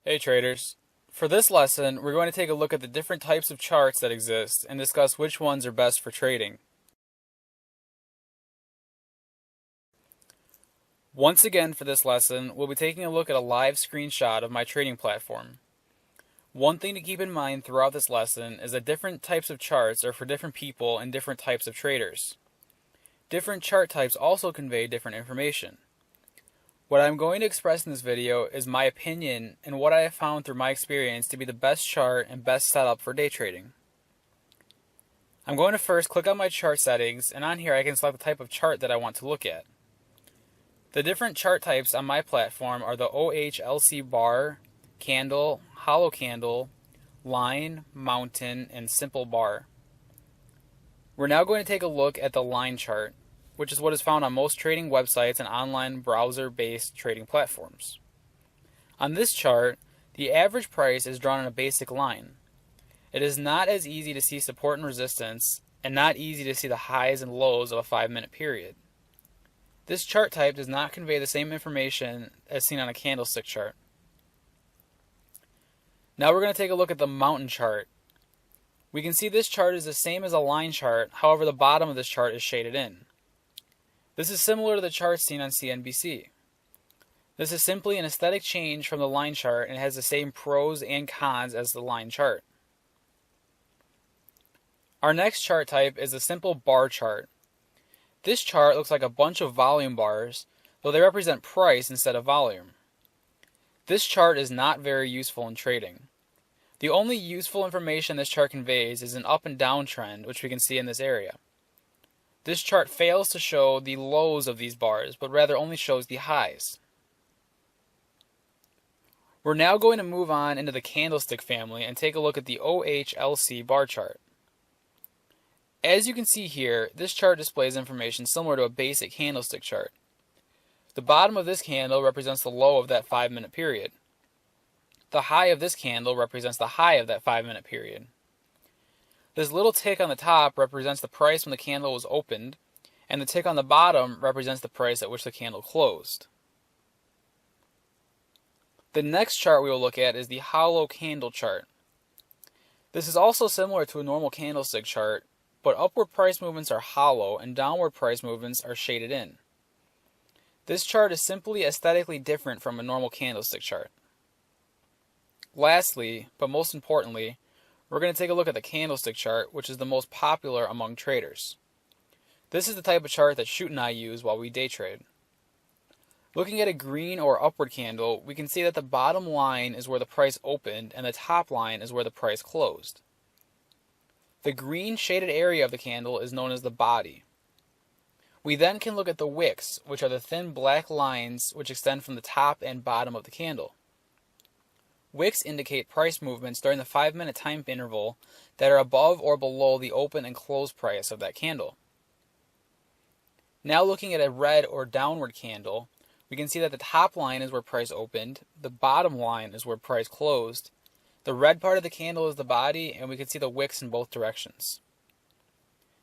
Hey traders! For this lesson, we're going to take a look at the different types of charts that exist and discuss which ones are best for trading. Once again for this lesson, we'll be taking a look at a live screenshot of my trading platform. One thing to keep in mind throughout this lesson is that different types of charts are for different people and different types of traders. Different chart types also convey different information. What I'm going to express in this video is my opinion and what I have found through my experience to be the best chart and best setup for day trading. I'm going to first click on my chart settings, and on here I can select the type of chart that I want to look at. The different chart types on my platform are the OHLC bar, candle, hollow candle, line, mountain, and simple bar. We're now going to take a look at the line chart, which is what is found on most trading websites and online browser-based trading platforms. On this chart, the average price is drawn on a basic line. It is not as easy to see support and resistance, and not easy to see the highs and lows of a 5-minute period. This chart type does not convey the same information as seen on a candlestick chart. Now we're going to take a look at the mountain chart. We can see this chart is the same as a line chart, however the bottom of this chart is shaded in. This is similar to the charts seen on CNBC. This is simply an aesthetic change from the line chart and has the same pros and cons as the line chart. Our next chart type is the simple bar chart. This chart looks like a bunch of volume bars, though they represent price instead of volume. This chart is not very useful in trading. The only useful information this chart conveys is an up and down trend, which we can see in this area. This chart fails to show the lows of these bars, but rather only shows the highs. We're now going to move on into the candlestick family and take a look at the OHLC bar chart. As you can see here, this chart displays information similar to a basic candlestick chart. The bottom of this candle represents the low of that 5-minute period. The high of this candle represents the high of that 5-minute period. This little tick on the top represents the price when the candle was opened, and the tick on the bottom represents the price at which the candle closed. The next chart we will look at is the hollow candle chart. This is also similar to a normal candlestick chart, but upward price movements are hollow and downward price movements are shaded in. This chart is simply aesthetically different from a normal candlestick chart. Lastly, but most importantly, we're going to take a look at the candlestick chart, which is the most popular among traders. This is the type of chart that Shoot and I use while we day trade. Looking at a green or upward candle, we can see that the bottom line is where the price opened and the top line is where the price closed. The green shaded area of the candle is known as the body. We then can look at the wicks, which are the thin black lines which extend from the top and bottom of the candle. Wicks indicate price movements during the 5-minute time interval that are above or below the open and close price of that candle. Now looking at a red or downward candle, we can see that the top line is where price opened, the bottom line is where price closed, the red part of the candle is the body, and we can see the wicks in both directions.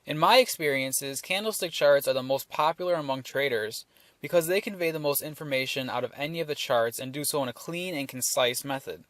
In my experiences, candlestick charts are the most popular among traders because they convey the most information out of any of the charts and do so in a clean and concise method.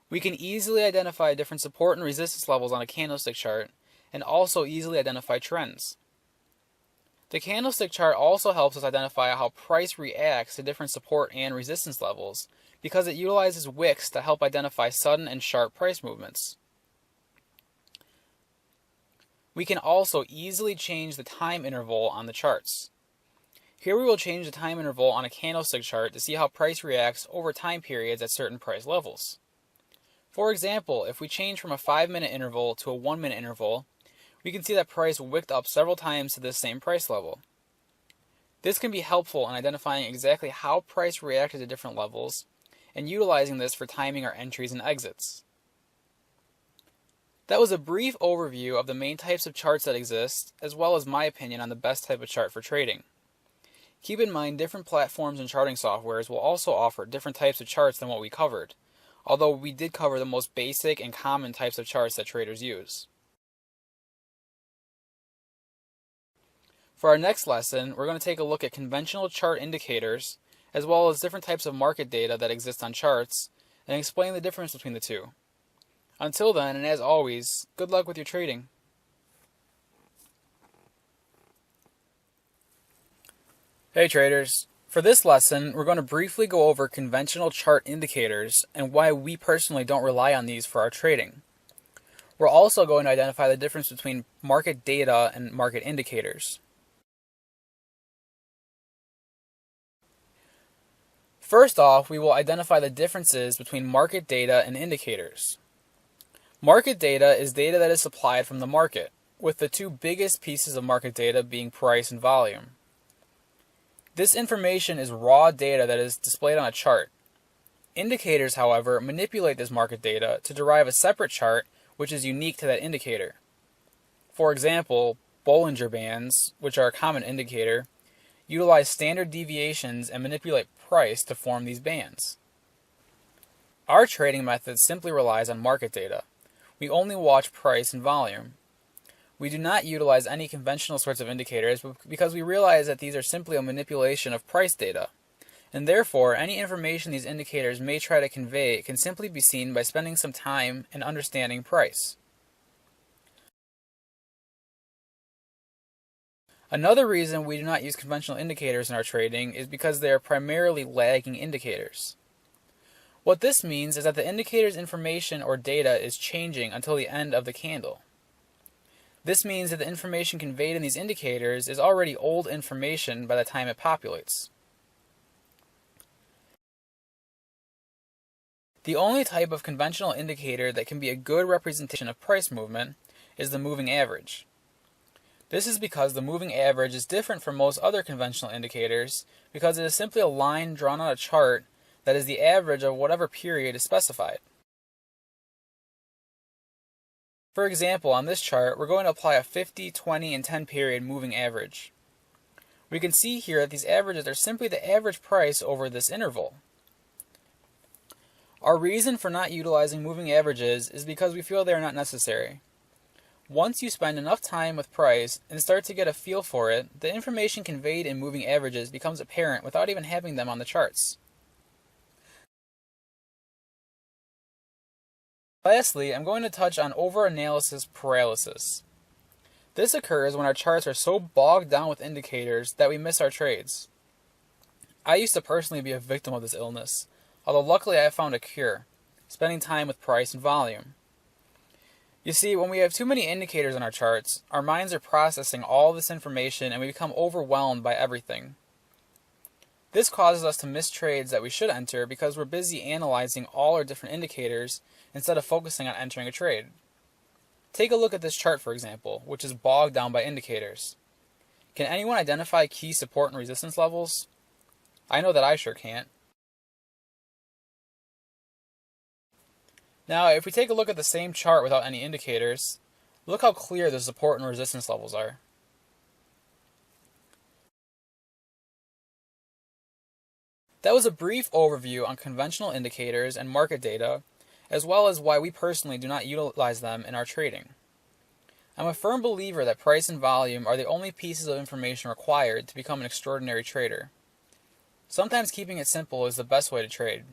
We can easily identify different support and resistance levels on a candlestick chart and also easily identify trends. The candlestick chart also helps us identify how price reacts to different support and resistance levels because it utilizes wicks to help identify sudden and sharp price movements. We can also easily change the time interval on the charts. Here we will change the time interval on a candlestick chart to see how price reacts over time periods at certain price levels. For example, if we change from a 5-minute interval to a 1-minute interval, we can see that price wicked up several times to this same price level. This can be helpful in identifying exactly how price reacted to different levels and utilizing this for timing our entries and exits. That was a brief overview of the main types of charts that exist, as well as my opinion on the best type of chart for trading. Keep in mind, different platforms and charting softwares will also offer different types of charts than what we covered, although we did cover the most basic and common types of charts that traders use. For our next lesson, we're going to take a look at conventional chart indicators, as well as different types of market data that exist on charts, and explain the difference between the two. Until then, and as always, good luck with your trading. Hey traders! For this lesson, we're going to briefly go over conventional chart indicators and why we personally don't rely on these for our trading. We're also going to identify the difference between market data and market indicators. First off, we will identify the differences between market data and indicators. Market data is data that is supplied from the market, with the two biggest pieces of market data being price and volume. This information is raw data that is displayed on a chart. Indicators, however, manipulate this market data to derive a separate chart which is unique to that indicator. For example, Bollinger Bands, which are a common indicator, utilize standard deviations and manipulate price to form these bands. Our trading method simply relies on market data. We only watch price and volume. We do not utilize any conventional sorts of indicators because we realize that these are simply a manipulation of price data, and therefore any information these indicators may try to convey can simply be seen by spending some time and understanding price. Another reason we do not use conventional indicators in our trading is because they are primarily lagging indicators. What this means is that the indicator's information or data is changing until the end of the candle. This means that the information conveyed in these indicators is already old information by the time it populates. The only type of conventional indicator that can be a good representation of price movement is the moving average. This is because the moving average is different from most other conventional indicators because it is simply a line drawn on a chart that is the average of whatever period is specified. For example, on this chart, we're going to apply a 50, 20, and 10 period moving average. We can see here that these averages are simply the average price over this interval. Our reason for not utilizing moving averages is because we feel they are not necessary. Once you spend enough time with price and start to get a feel for it, the information conveyed in moving averages becomes apparent without even having them on the charts. Lastly, I'm going to touch on over-analysis paralysis. This occurs when our charts are so bogged down with indicators that we miss our trades. I used to personally be a victim of this illness, although luckily I have found a cure, spending time with price and volume. You see, when we have too many indicators on our charts, our minds are processing all this information and we become overwhelmed by everything. This causes us to miss trades that we should enter because we're busy analyzing all our different indicators instead of focusing on entering a trade. Take a look at this chart, for example, which is bogged down by indicators. Can anyone identify key support and resistance levels? I know that I sure can't. Now, if we take a look at the same chart without any indicators, look how clear the support and resistance levels are. That was a brief overview on conventional indicators and market data, as well as why we personally do not utilize them in our trading. I'm a firm believer that price and volume are the only pieces of information required to become an extraordinary trader. Sometimes keeping it simple is the best way to trade.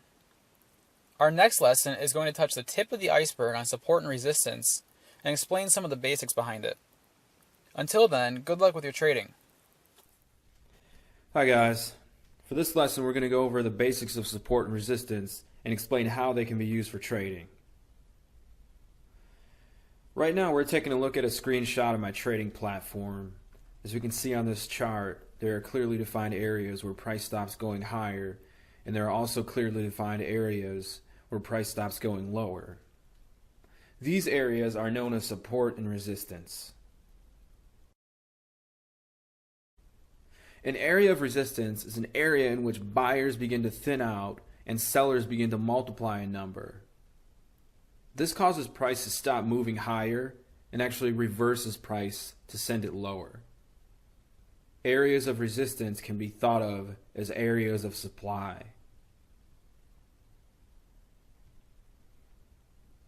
Our next lesson is going to touch the tip of the iceberg on support and resistance and explain some of the basics behind it. Until then, good luck with your trading. Hi guys. For this lesson we're going to go over the basics of support and resistance and explain how they can be used for trading. Right now we're taking a look at a screenshot of my trading platform. As we can see on this chart, there are clearly defined areas where price stops going higher, and there are also clearly defined areas where price stops going lower. These areas are known as support and resistance. An area of resistance is an area in which buyers begin to thin out and sellers begin to multiply in number. This causes price to stop moving higher and actually reverses price to send it lower. Areas of resistance can be thought of as areas of supply.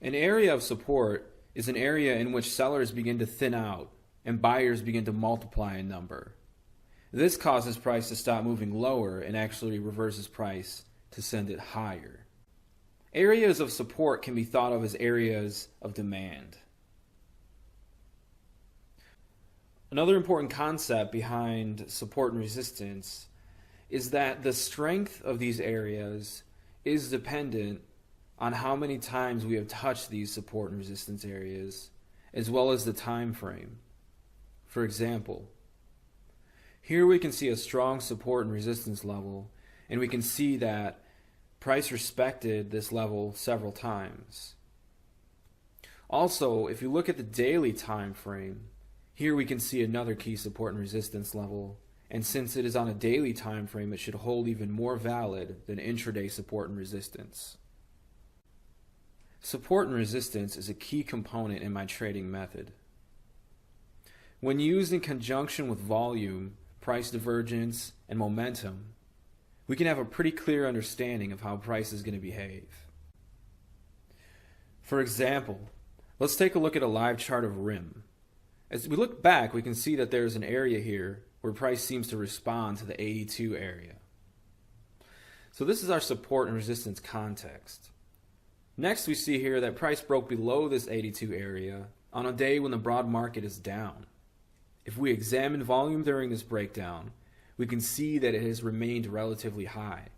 An area of support is an area in which sellers begin to thin out and buyers begin to multiply in number. This causes price to stop moving lower and actually reverses price to send it higher. Areas of support can be thought of as areas of demand. Another important concept behind support and resistance is that the strength of these areas is dependent on how many times we have touched these support and resistance areas, as well as the time frame. For example, here we can see a strong support and resistance level, and we can see that price respected this level several times. Also, if you look at the daily time frame, here we can see another key support and resistance level, and since it is on a daily time frame, it should hold even more valid than intraday support and resistance. Support and resistance is a key component in my trading method. When used in conjunction with volume, price divergence, and momentum, we can have a pretty clear understanding of how price is going to behave. For example, let's take a look at a live chart of RIM. As we look back, we can see that there's an area here where price seems to respond to the 82 area. So this is our support and resistance context. Next, we see here that price broke below this 82 area on a day when the broad market is down. If we examine volume during this breakdown, we can see that it has remained relatively high.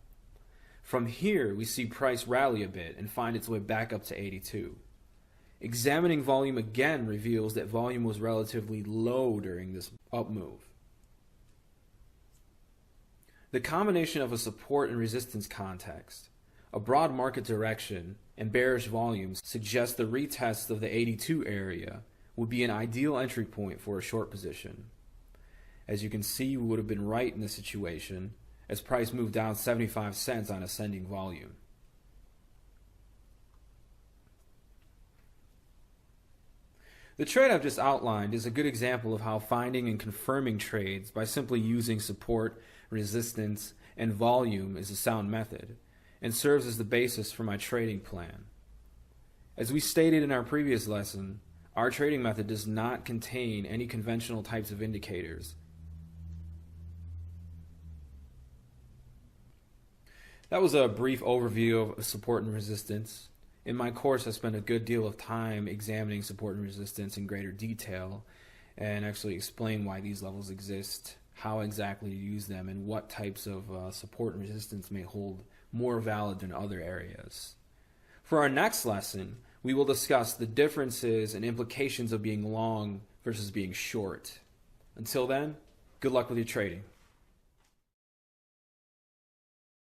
From here, we see price rally a bit and find its way back up to 82. Examining volume again reveals that volume was relatively low during this up move. The combination of a support and resistance context, a broad market direction, and bearish volumes suggest the retest of the 82 area would be an ideal entry point for a short position. As you can see, we would have been right in this situation as price moved down 75 cents on ascending volume. The trade I've just outlined is a good example of how finding and confirming trades by simply using support, resistance, and volume is a sound method and serves as the basis for my trading plan. As we stated in our previous lesson, our trading method does not contain any conventional types of indicators. That was a brief overview of support and resistance. In my course, I spent a good deal of time examining support and resistance in greater detail and actually explain why these levels exist, how exactly to use them, and what types of support and resistance may hold more valid than other areas. For our next lesson, we will discuss the differences and implications of being long versus being short. Until then, good luck with your trading.